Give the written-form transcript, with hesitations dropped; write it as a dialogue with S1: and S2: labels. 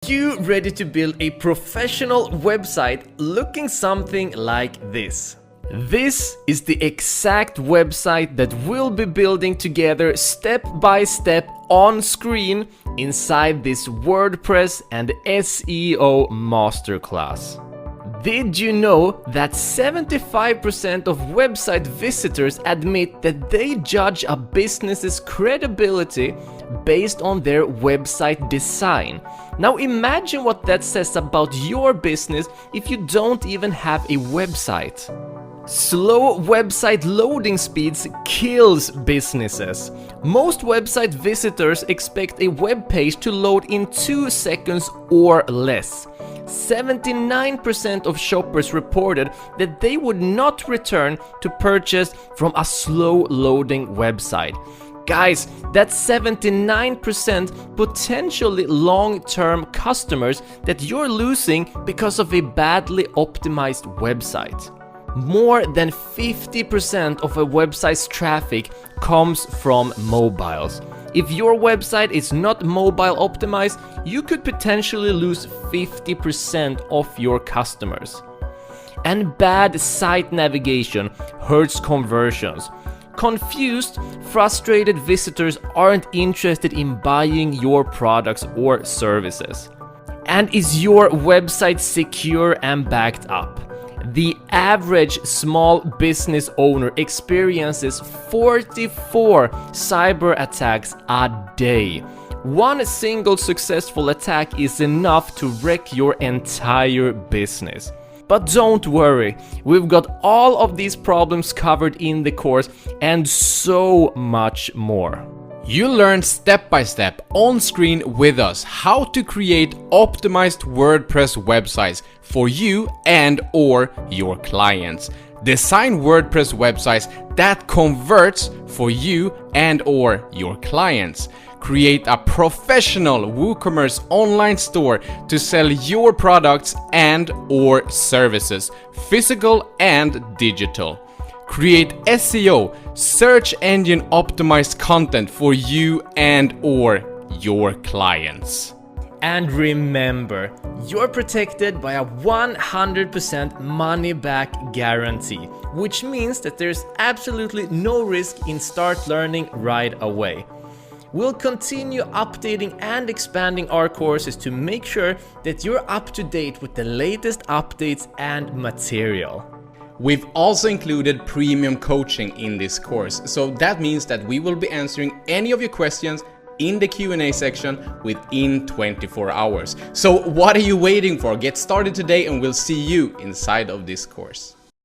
S1: you ready to build a professional website looking something like this? This is the exact website that we'll be building together step by step on screen inside this WordPress and SEO masterclass. Did you know that 75% of website visitors admit that they judge a business's credibility based on their website design? Now imagine what that says about your business if you don't even have a website. Slow website loading speeds kills businesses. Most website visitors expect a web page to load in 2 seconds or less. 79% of shoppers reported that they would not return to purchase from a slow loading website. Guys, that's 79% potentially long-term customers that you're losing because of a badly optimized website. More than 50% of a website's traffic comes from mobiles. If your website is not mobile optimized, you could potentially lose 50% of your customers. And bad site navigation hurts conversions. Confused, frustrated visitors aren't interested in buying your products or services. And is your website secure and backed up? The average small business owner experiences 44 cyber attacks a day. One single successful attack is enough to wreck your entire business. But don't worry, we've got all of these problems covered in the course and so much more.
S2: You learn step by step on screen with us how to create optimized WordPress websites for you and or your clients. Design WordPress websites that converts for you and or your clients. Create a professional WooCommerce online store to sell your products and or services, physical and digital. Create SEO, search engine optimized content for you and or your clients.
S1: And remember, you're protected by a 100% money back guarantee, which means that there's absolutely no risk in start learning right away. We'll continue updating and expanding our courses to make sure that you're up to date with the latest updates and material.
S2: We've also included premium coaching in this course, so that means that we will be answering any of your questions in the Q&A section within 24 hours. So what are you waiting for? Get started today and we'll see you inside of this course.